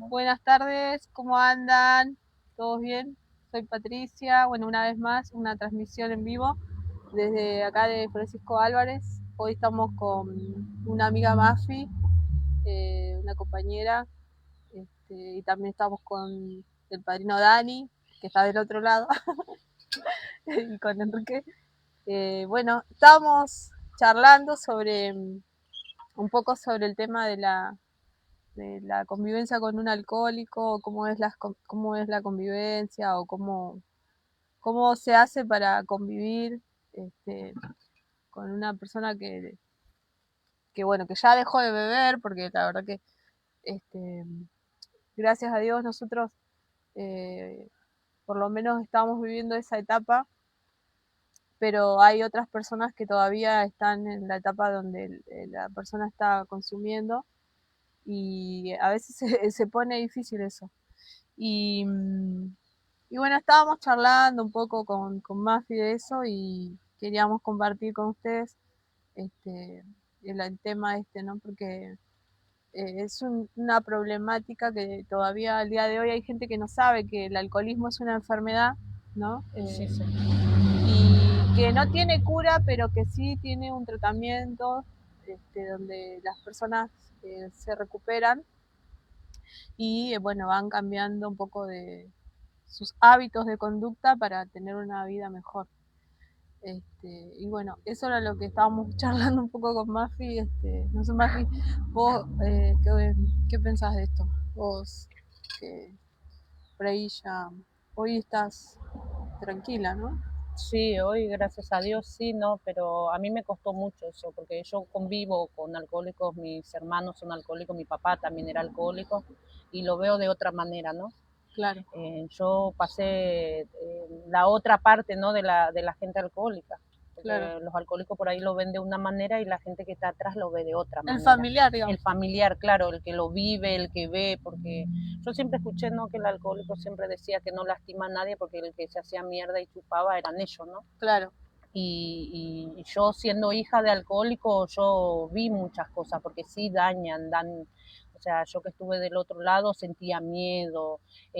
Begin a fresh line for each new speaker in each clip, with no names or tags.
Buenas tardes, ¿cómo andan? ¿Todos bien? Soy Patricia. Bueno, una vez más, una transmisión en vivo desde acá de Francisco Álvarez. Hoy estamos con una amiga Mafi, una compañera, y también estamos con el padrino Dani, que está del otro lado, y con Enrique. Bueno, estábamos charlando sobre un poco sobre el tema de la convivencia con un alcohólico, cómo es la convivencia o cómo se hace para convivir con una persona que, bueno, que ya dejó de beber, porque la verdad que este, gracias a Dios nosotros eh, por lo menos estamos viviendo esa etapa, pero hay otras personas que todavía están en la etapa donde la persona está consumiendo y a veces se pone difícil eso. Y, y bueno, estábamos charlando un poco con Mafi de eso y queríamos compartir con ustedes el tema ¿no? Porque es una problemática que todavía al día de hoy hay gente que no sabe que el alcoholismo es una enfermedad, ¿no?
Sí, sí.
Y que no tiene cura, pero que sí tiene un tratamiento donde las personas se recuperan y bueno, van cambiando un poco de sus hábitos de conducta para tener una vida mejor. Y bueno, eso era lo que estábamos charlando un poco con Mafi. No sé, Mafi, vos, ¿qué pensás de esto? Vos, que por ahí ya, hoy estás tranquila, ¿no?
Sí, hoy gracias a Dios sí, no, pero a mí me costó mucho eso, porque yo convivo con alcohólicos, mis hermanos son alcohólicos, mi papá también era alcohólico y lo veo de otra manera, ¿no?
Claro,
Yo pasé la otra parte, ¿no? de la gente alcohólica,
claro.
porque los alcohólicos por ahí lo ven de una manera y la gente que está atrás lo ve de otra
El
manera.
familiar,
El
digamos.
familiar, claro, el que lo vive, el que ve, porque yo siempre escuché, ¿no? Que el alcohólico siempre decía que no lastima a nadie porque el que se hacía mierda y chupaba eran ellos, ¿no?
Claro,
Y yo siendo hija de alcohólico, yo vi muchas cosas, porque sí o sea, yo que estuve del otro lado sentía miedo,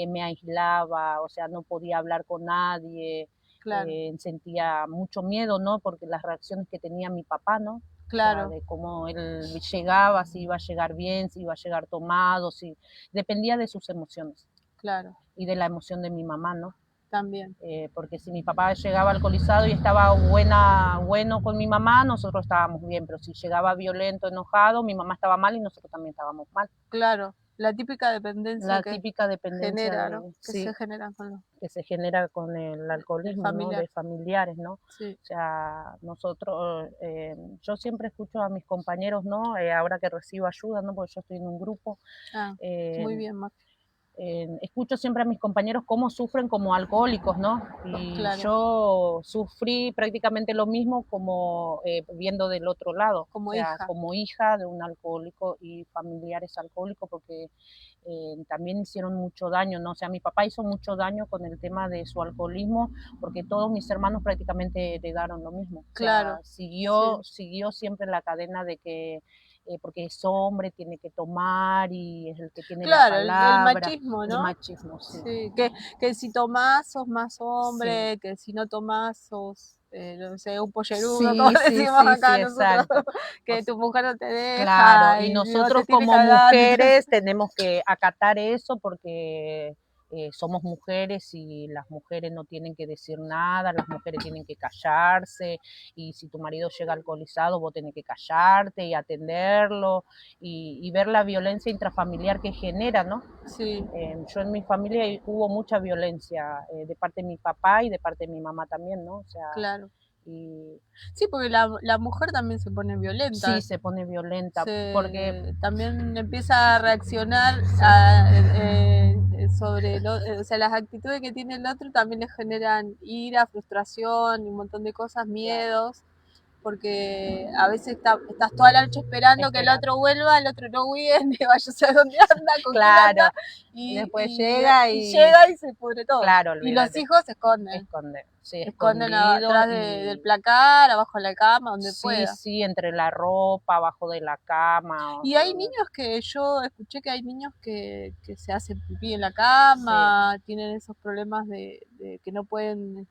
me aislaba, o sea, no podía hablar con nadie,
claro,
sentía mucho miedo, ¿no? Porque las reacciones que tenía mi papá, ¿no? O sea,
claro,
de cómo él llegaba, si iba a llegar bien, si iba a llegar tomado, si dependía de sus emociones
claro,
y de la emoción de mi mamá, ¿no?
también.
Porque si mi papá llegaba alcoholizado y estaba bueno con mi mamá, nosotros estábamos bien, pero si llegaba violento, enojado, mi mamá estaba mal y nosotros también estábamos mal.
Claro, la típica dependencia
La
que
típica dependencia
genera, ¿no?
de,
Que se
sí,
genera con
que se genera con el
el
alcoholismo, ¿no?
familiar.
De familiares, ¿no?
Sí.
O sea, nosotros, yo siempre escucho a mis compañeros, ¿no? Ahora que recibo ayuda, ¿no? Porque yo estoy en un grupo,
Ah,
eh,
muy bien, Mafi.
escucho siempre a mis compañeros cómo sufren como alcohólicos, ¿no? Y
Claro,
yo sufrí prácticamente lo mismo como viendo del otro lado, o
como
sea,
hija.
como hija de un alcohólico y familiares alcohólicos, porque también hicieron mucho daño, ¿no? O sea, mi papá hizo mucho daño con el tema de su alcoholismo, porque todos mis hermanos prácticamente heredaron lo mismo. O sea,
Claro,
siguió,
sí.
siguió siempre la cadena de que porque es hombre, tiene que tomar y es el que tiene la
Claro, el
palabra,
machismo,
el
¿no?
machismo, sí.
Sí, que si tomás sos más
Sí,
hombre, que si no tomás sos, no sé, un pollerudo, como
sí, sí,
decimos
sí, sí,
acá nosotros,
exacto. O
que tu mujer no te
claro,
deja
y
y no te
nosotros
tiene que
como
hablar.
mujeres tenemos que acatar eso porque somos mujeres y las mujeres no tienen que decir nada, las mujeres tienen que callarse y si tu marido llega alcoholizado vos tenés que callarte y atenderlo y ver la violencia intrafamiliar que genera, ¿no?
Sí,
Yo en mi familia hubo mucha violencia de parte de mi papá y de parte de mi mamá también, ¿no? O sea,
claro.
y
Sí, porque la mujer también se pone
sí
violenta,
se pone violenta porque
también empieza a reaccionar
sí,
sobre o sea, las actitudes que tiene el otro también le generan ira, frustración y un montón de cosas,
claro.
miedos, porque a veces estás toda la noche esperando que el otro vuelva, el otro no viene, vaya a saber dónde anda, con quién anda,
y después llega
y llega y se pudre todo.
Claro,
y los hijos se esconden.
Sí,
esconden atrás del placar, abajo de la cama, donde pueda.
Sí, entre la ropa, abajo de la cama.
Y hay niños que yo escuché que hay niños que se hacen pipí en la cama, tienen esos problemas de que no pueden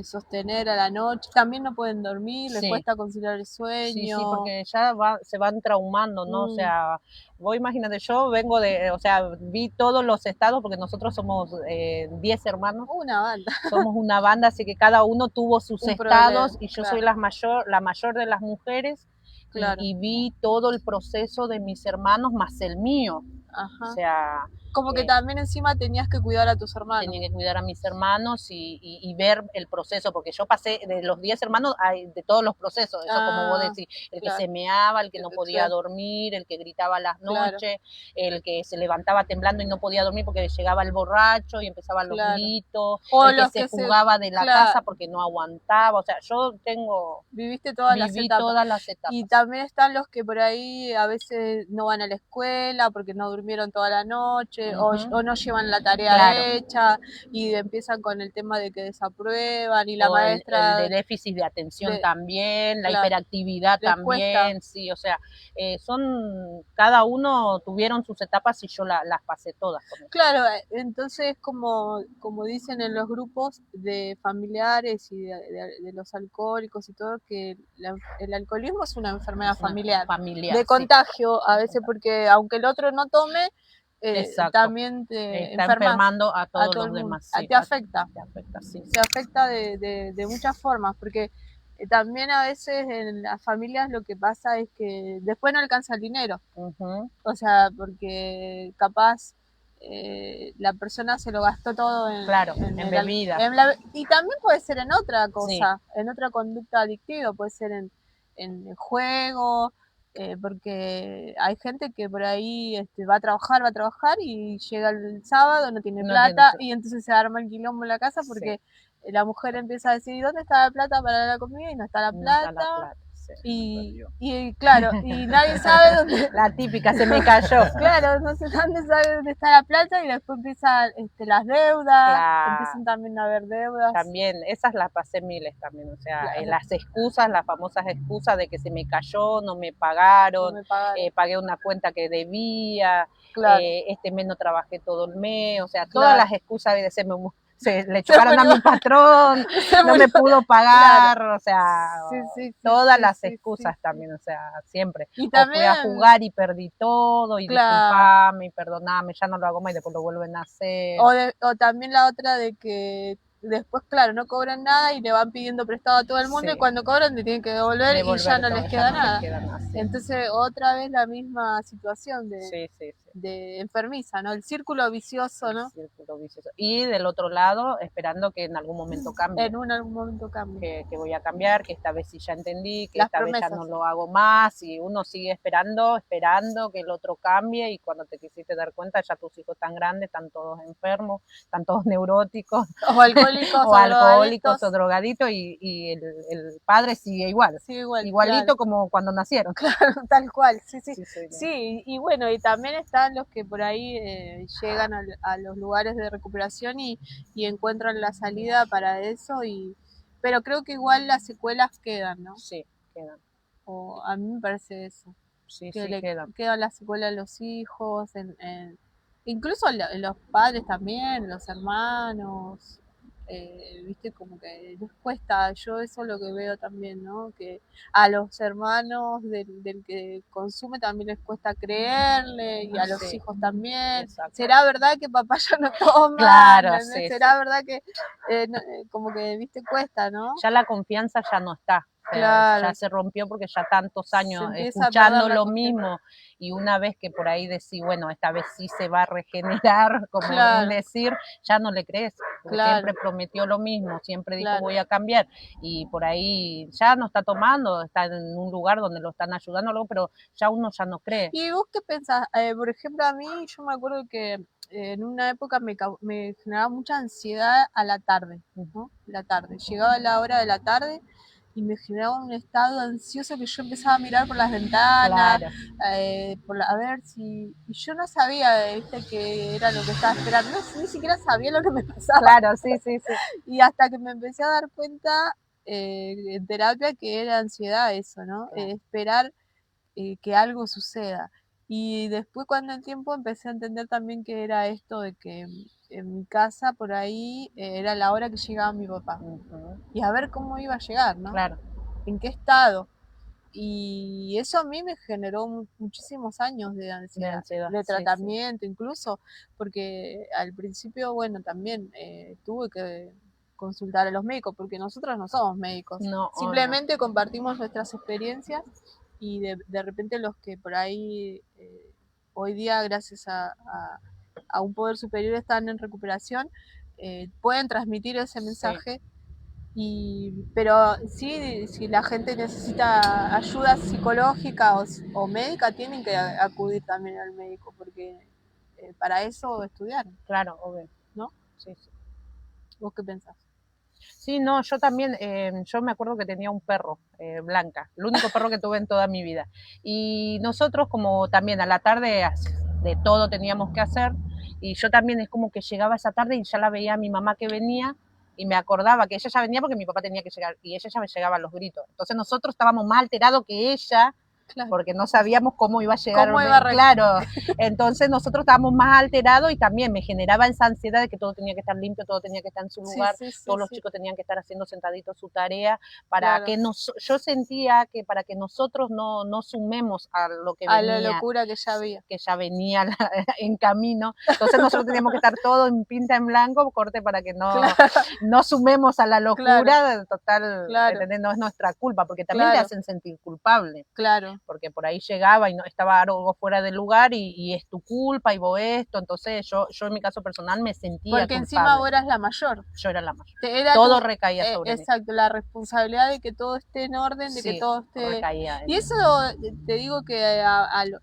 sostener a la noche, también no pueden dormir, les cuesta conciliar el sueño.
Sí, porque ya se van traumando, ¿no? O sea, vos imagínate, yo vengo o sea, vi todos los estados, porque nosotros somos 10 hermanos.
Una banda.
Somos una banda, así que cada uno tuvo sus estados, y yo soy la mayor de las mujeres, y vi todo el proceso de mis hermanos más el mío.
Ajá.
O sea,
como que también encima tenías que cuidar a tus hermanos.
Tenía que cuidar a mis hermanos y ver el proceso, porque yo pasé de los 10 hermanos de todos los procesos, eso como vos decís, el que se meaba, el que no podía dormir, el que gritaba a las noches, el que se levantaba temblando y no podía dormir porque llegaba el borracho y empezaban los gritos, o el que se fugaba de la casa porque no aguantaba. O sea, yo
Viviste todas las etapas. Y también están los que por ahí a veces no van a la escuela porque no durmieron toda la noche, o no llevan la tarea hecha, y empiezan con el tema de que desaprueban, y la maestra...
El de déficit de atención también, la hiperactividad también, sí, o sea, cada uno tuvieron sus etapas y yo las pasé todas.
Claro, entonces como dicen en los grupos de familiares y de los alcohólicos y todo, que el alcoholismo es una enfermedad familiar de contagio, a veces, porque aunque el otro no tome, también te
está enfermando a todos los demás.
Sí, te afecta. Te afecta de muchas formas, porque también a veces en las familias lo que pasa es que después no alcanza el dinero. O sea, porque capaz la persona se lo gastó todo en
bebida.
Y también puede ser en otra cosa, en otra conducta adictiva, puede ser en el juego, porque hay gente que por ahí va a trabajar y llega el sábado, no tiene plata, y entonces se arma el quilombo en la casa porque la mujer empieza a decir, ¿dónde está la plata para la comida? Y no está la plata. Y claro, y nadie sabe dónde...
La típica, se me cayó.
Claro, no sé dónde sabe dónde está la plata, y después empiezan las deudas, empiezan también a haber deudas.
También, esas las pasé miles también, o sea, las excusas, las famosas excusas de que se me cayó, no me pagaron, pagué una cuenta que debía, este mes no trabajé todo el mes, o sea, todas las excusas de le chocaron a mi patrón, no me pudo pagar, o sea, todas las excusas también, o sea, siempre.
Y también,
fui a jugar y perdí todo, y disculpame, y perdoname, ya no lo hago más, y después lo vuelven a hacer.
O también la otra de que después, claro, no cobran nada y le van pidiendo prestado a todo el mundo, y cuando cobran te tienen que devolver y ya no les queda nada. Entonces, otra vez la misma situación de enfermiza, ¿no? El círculo vicioso, ¿no?
Y del otro lado, esperando que en algún momento cambie.
En algún momento cambie.
Que voy a cambiar, que esta vez sí ya entendí, que esta vez ya no lo hago más, y uno sigue esperando que el otro cambie, y cuando te quisiste dar cuenta ya tus hijos están grandes, están todos enfermos, están todos neuróticos.
O alcohólicos,
o drogaditos, y el padre sigue igual. Igualito como cuando nacieron.
Claro, tal cual, sí, y bueno, y también están los que por ahí llegan a los lugares de recuperación y encuentran la salida para eso, pero creo que igual las secuelas quedan, ¿no?
Sí, quedan.
O a mí me parece eso.
Sí,
quedan las secuelas de los hijos, incluso los padres también, los hermanos. Viste, como que les cuesta, yo eso es lo que veo también, ¿no? Que a los hermanos del que consume también les cuesta creerle, y a los hijos también.
Exacto.
¿Será verdad que papá ya no toma?
Claro,
¿Será verdad que como que, viste, cuesta, ¿no?
Ya la confianza ya no está.
Claro.
Ya se rompió, porque ya tantos años escuchando lo mismo, y una vez que por ahí decís, bueno, esta vez sí se va a regenerar, como decir, ya no le crees, porque siempre prometió lo mismo, siempre dijo voy a cambiar, y por ahí ya no está tomando, está en un lugar donde lo están ayudando, pero ya uno ya no cree.
¿Y vos qué pensás? Por ejemplo, a mí, yo me acuerdo que en una época me generaba mucha ansiedad a la tarde, ¿no? La tarde, llegaba la hora de la tarde, y me generaba un estado ansioso que yo empezaba a mirar por las ventanas,
Claro,
a ver si... Y yo no sabía, que era lo que estaba esperando, no, ni siquiera sabía lo que me pasaba.
claro, sí, sí, sí.
Y hasta que me empecé a dar cuenta en terapia que era ansiedad eso, ¿no?
Claro.
Esperar que algo suceda. Y después cuando el tiempo empecé a entender también que era esto de que en mi casa por ahí era la hora que llegaba mi papá.
Ujú.
Y a ver cómo iba a llegar, ¿no?
Claro,
En qué estado. Y eso a mí me generó muchísimos años
de
ansiedad,
ansiedad,
de
sí, sí.
tratamiento incluso, porque al principio, bueno, también tuve que consultar a los médicos, porque nosotros no somos médicos,
No, oh, no.
simplemente compartimos nuestras experiencias y de repente los que por ahí hoy día, gracias a un poder superior, están en recuperación, pueden transmitir ese
Sí,
mensaje pero sí, si la gente necesita ayuda psicológica o médica, tienen que acudir también al médico, porque para eso estudiaron,
claro, obvio.
¿no?
Sí, sí.
¿Vos qué pensás?
Sí, no, yo también, yo me acuerdo que tenía un perro, Blanca, el único perro que tuve en toda mi vida. Y nosotros como también a la tarde de todo teníamos que hacer, y yo también es como que llegaba esa tarde y ya la veía a mi mamá que venía, y me acordaba que ella ya venía porque mi papá tenía que llegar, y ella ya me llegaba a los gritos. Entonces nosotros estábamos más alterados que ella,
Claro.
porque no sabíamos cómo iba a llegar.
¿Cómo iba a
claro, entonces nosotros estábamos más alterados y también me generaba esa ansiedad de que todo tenía que estar limpio, todo tenía que estar en su
Sí,
lugar,
sí, sí,
todos los
sí,
chicos tenían que estar haciendo sentaditos su tarea, para
claro.
que yo sentía que para que nosotros no sumemos a lo que
A la
venía,
locura que ya había.
que ya venía en camino. Entonces nosotros teníamos que estar todo en pinta en blanco, corte, para que
Claro,
no sumemos a la
claro,
locura total,
claro,
¿entendés? No es nuestra culpa, porque también te
claro,
hacen sentir culpable,
claro.
porque por ahí llegaba y no estaba algo fuera del lugar y es tu culpa y vos esto, entonces yo en mi caso personal me sentía
Porque encima
culpable,
vos eras la mayor.
yo era la mayor,
Era
todo
como,
recaía sobre mí,
exacto, la responsabilidad de que todo esté en orden, de que
sí,
todo esté...
recaía en
Y
mí,
eso te digo que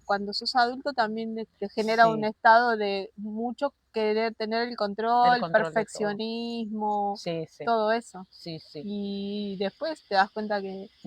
cuando sos adulto también te genera un
sí,
estado de mucho querer tener el
el
control,
control de todo,
perfeccionismo,
sí, sí,
todo eso.
sí, sí,
Y después te das cuenta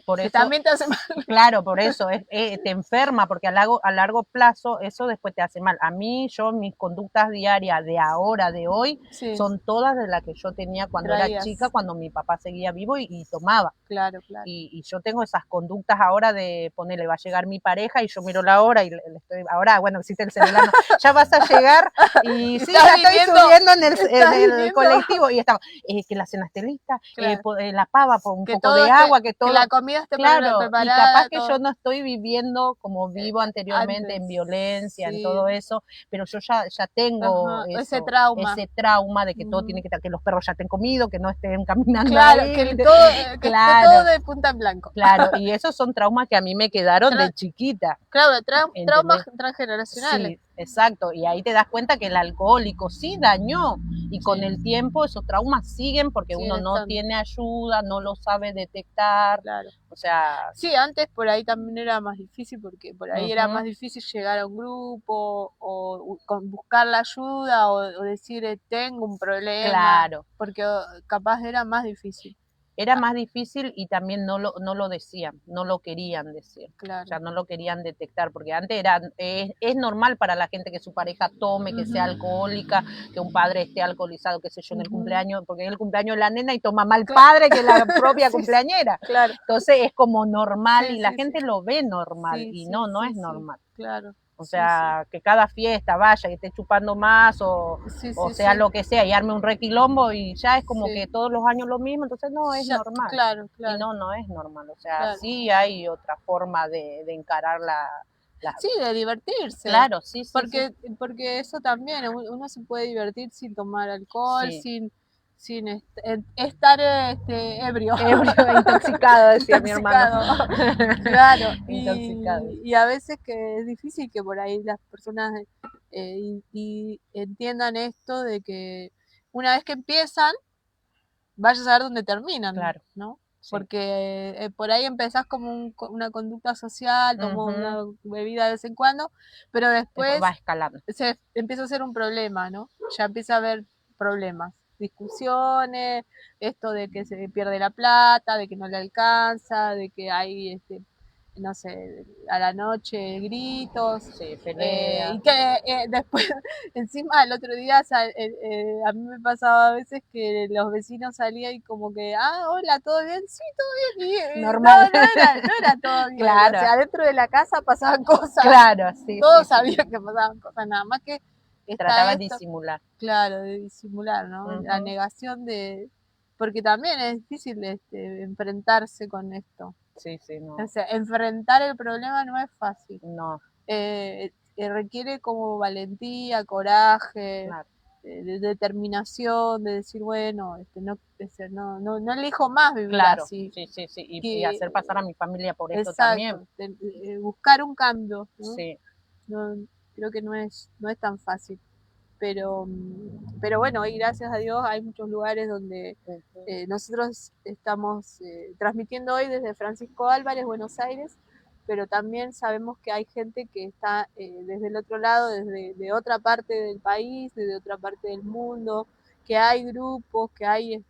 por
que
eso.
también te hace mal.
Claro, por eso te enferma, porque a largo plazo eso después te hace mal. A mí, mis conductas diarias de ahora, de hoy,
Sí,
son todas de las que yo tenía cuando era chica,
traías.
cuando mi papá seguía vivo y tomaba.
Claro, claro.
Y yo tengo esas conductas ahora de ponerle, va a llegar mi pareja y yo miro la hora y le estoy, ahora, bueno, existe el celular, no, ya vas a llegar y sí, ya estoy subiendo en el colectivo y estaba, que la cena esté lista,
Claro.
la pava por un
Que
poco
todo
de agua, que
que la
todo,
comida esté
claro, y capaz
preparada,
que yo
todo
no estoy viviendo como vivo anteriormente
antes.
en violencia, en
Sí,
todo eso, pero yo ya tengo
ajá, ese
eso,
trauma.
ese trauma de que todo tiene que estar, que los perros ya estén comidos, que no estén caminando
Claro,
ahí,
que esté todo
claro,
de punta en blanco.
claro, y esos son traumas que a mí me quedaron de chiquita,
Claro, traumas
¿entendés?
transgeneracionales.
Sí, exacto, y ahí te das cuenta que el alcohólico sí dañó, y con
Sí,
el tiempo esos traumas siguen porque
siguen
uno no
estando,
tiene ayuda, no lo sabe detectar,
claro.
o sea,
Sí, antes por ahí también era más difícil porque por ahí era más
uh-huh,
difícil llegar a un grupo o buscar la ayuda o decir tengo un problema,
claro.
porque capaz era más difícil.
Era más difícil y también no lo decían, no lo querían decir, o
Claro.
sea, no lo querían detectar, porque antes es normal para la gente que su pareja tome, que sea alcohólica, que un padre esté alcoholizado, qué sé yo, en el cumpleaños, porque es el cumpleaños de la nena y toma más padre que la propia
Sí,
cumpleañera.
claro.
Entonces es como normal
Sí,
y la
sí, sí.
gente lo ve normal
Sí,
y
sí,
no
sí,
es
sí.
normal.
Claro.
O
Sí, sí.
sea, que cada fiesta vaya y esté chupando más
Sí,
o
sí,
sea
sí.
lo que sea y arme un requilombo y ya es como
Sí.
que todos los años lo mismo, entonces no es
Ya,
normal.
claro,
Y
claro,
no es normal. O sea,
claro.
sí hay otra forma de encarar la...
Sí, de divertirse.
Claro, sí, sí, sí.
Porque eso también, uno se puede divertir sin tomar alcohol,
Sí.
sin estar ebrio,
Ebrio, intoxicado, decía mi hermano.
intoxicado. Claro,
Intoxicado.
y a veces que es difícil que por ahí las personas y entiendan esto de que una vez que empiezan, vaya a saber dónde terminan,
Claro,
¿no?
sí.
Porque por ahí empezás como una conducta social, tomo
Ujú.
una bebida de vez en cuando, pero
Después va
después
escalando.
se empieza a ser un problema, ¿no? Ya empieza a haber problemas. discusiones, esto de que se pierde la plata, de que no le alcanza, de que hay, no sé, a la noche gritos,
Sí, pelea.
y que después, encima el otro día, a mí me pasaba a veces que los vecinos salían y como que, hola, ¿todo bien? Sí, todo bien. Y
Normal.
no era todo bien.
Claro.
O sea, dentro de la casa pasaban cosas.
Claro, sí.
Todos
sí,
sabían que pasaban cosas, nada más que
Trataban
esto,
de disimular.
claro, de disimular, ¿no? La negación de... Porque también es difícil enfrentarse con esto.
Sí, no.
O sea, enfrentar el problema no es fácil.
No.
Requiere como valentía, coraje,
Claro.
de determinación, de decir, bueno, no elijo más vivir así.
Sí. Y hacer pasar a mi familia por esto
exacto,
también.
Buscar un cambio, ¿no?
Sí.
No, creo que no es tan fácil. Pero bueno, hoy gracias a Dios hay muchos lugares donde nosotros estamos transmitiendo hoy desde Francisco Álvarez, Buenos Aires, pero también sabemos que hay gente que está desde el otro lado, desde de otra parte del país, desde otra parte del mundo, que hay grupos, que hay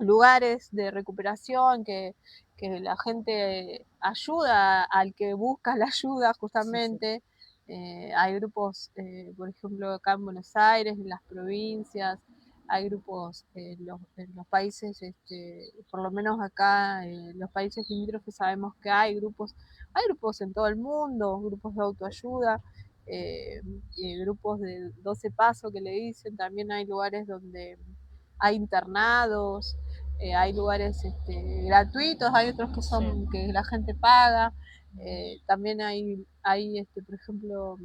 lugares de recuperación, que la gente ayuda al que busca la ayuda justamente. Sí. Hay grupos, por ejemplo, acá en Buenos Aires, en las provincias, hay grupos en los países, por lo menos acá, en los países limítrofes sabemos que hay grupos en todo el mundo, grupos de autoayuda, grupos de 12 pasos que le dicen, también hay lugares donde hay internados, hay lugares gratuitos, hay otros que son que la gente paga, también hay por ejemplo,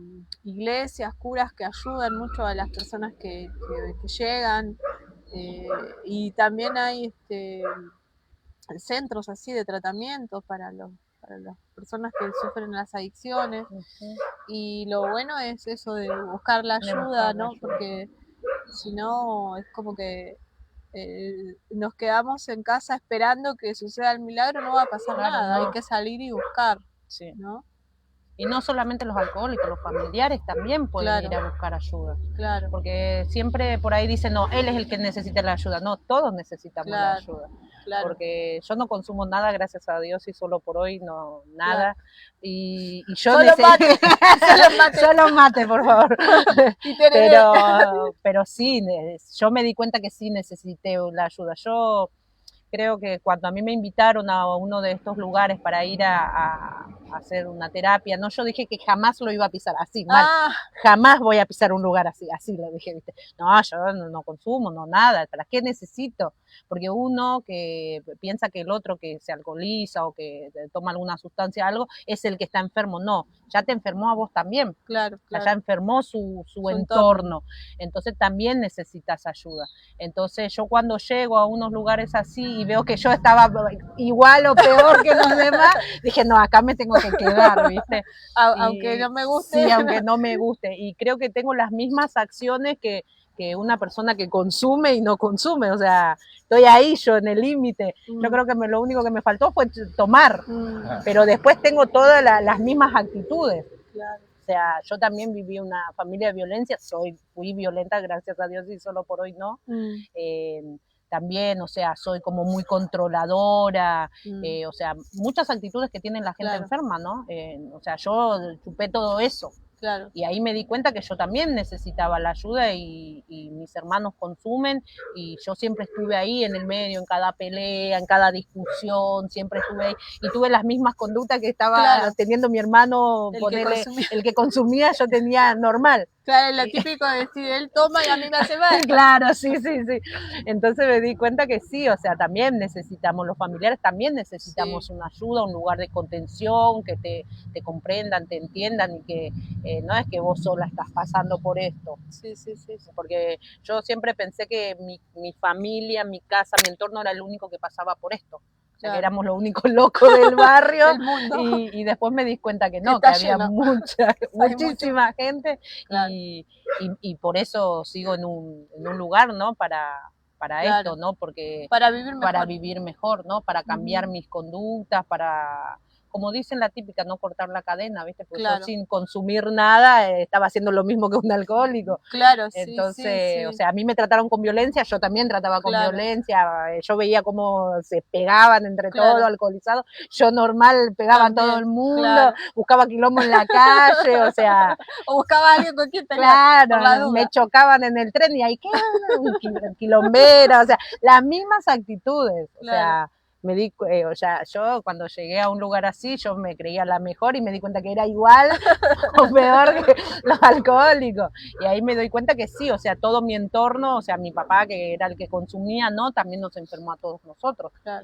iglesias, curas que ayudan mucho a las personas que llegan, y también hay centros así de tratamiento para las personas que sufren las adicciones. Y lo bueno es eso de buscar la ayuda, ¿no? Porque si no es como que nos quedamos en casa esperando que suceda el milagro, no va a pasar nada, no. Hay que salir y buscar, ¿no?
Y no solamente los alcohólicos, los familiares también pueden ir a buscar ayuda.
Claro.
Porque siempre por ahí dicen, no, él es el que necesita la ayuda. No, todos necesitamos la ayuda. Claro. Porque yo no consumo nada, gracias a Dios, y solo por hoy no, nada. Claro. Y yo
solo mate.
Solo mate, por favor. pero sí, yo me di cuenta que sí necesité la ayuda. Yo creo que cuando a mí me invitaron a uno de estos lugares para ir a hacer una terapia, no, yo dije que jamás lo iba a pisar así, mal, jamás voy a pisar un lugar así lo dije, ¿viste? No, yo no consumo, no nada, ¿para qué necesito? Porque uno que piensa que el otro que se alcoholiza o que toma alguna sustancia, algo, es el que está enfermo, no, ya te enfermó a vos también,
claro.
Ya enfermó su entorno, entonces también necesitas ayuda. Entonces yo cuando llego a unos lugares así y veo que yo estaba igual o peor que los demás, dije, no, acá me tengo que quedar, ¿viste?
Aunque no me guste.
Sí, aunque no me guste. Y creo que tengo las mismas acciones que una persona que consume y no consume, o sea, estoy ahí yo en el límite. Yo creo que lo único que me faltó fue tomar, pero después tengo todas las mismas actitudes.
Claro.
O sea, yo también viví una familia de violencia, fui violenta, gracias a Dios, y solo por hoy no. También, o sea, soy como muy controladora, o sea, muchas actitudes que tiene la gente enferma, ¿no? O sea, yo chupé todo eso.
Claro.
Y ahí me di cuenta que yo también necesitaba la ayuda y mis hermanos consumen y yo siempre estuve ahí en el medio, en cada pelea, en cada discusión, siempre estuve ahí y tuve las mismas conductas que estaba teniendo mi hermano, el que consumía yo tenía normal.
Claro, lo típico de decir, él toma y a mí me hace mal.
Claro, sí. Entonces me di cuenta que sí, o sea, también necesitamos, los familiares también necesitamos una ayuda, un lugar de contención, que te comprendan, te entiendan y que no es que vos sola estás pasando por esto.
Sí.
Porque yo siempre pensé que mi familia, mi casa, mi entorno era el único que pasaba por esto. O sea, que éramos los únicos locos del barrio.
Del mundo.
Y después me di cuenta que no, que había muchísima gente. Claro. Y por eso sigo en un lugar, ¿no? Para esto, ¿no? Porque
para vivir mejor,
¿no? Para cambiar mis conductas, para como dicen la típica, no cortar la cadena, ¿viste? Porque
Claro.
yo sin consumir nada estaba haciendo lo mismo que un alcohólico.
Claro, sí,
Entonces,
sí,
o
sí.
sea, a mí me trataron con violencia, yo también trataba con
Claro,
violencia, yo veía cómo se pegaban entre todos
claro.
alcoholizados, yo normal pegaba a todo el
También,
mundo,
claro.
buscaba quilombo en la calle, o sea,
O buscaba a alguien con quien pelear, por la
claro, me
duda.
chocaban en el tren y ahí, ¿qué? Quilombera, o sea, las mismas actitudes, o
Claro,
sea, o sea, yo cuando llegué a un lugar así, yo me creía la mejor y me di cuenta que era igual o peor que los alcohólicos. Y ahí me doy cuenta que sí, o sea, todo mi entorno, o sea, mi papá que era el que consumía, ¿no? También nos enfermó a todos nosotros.
claro.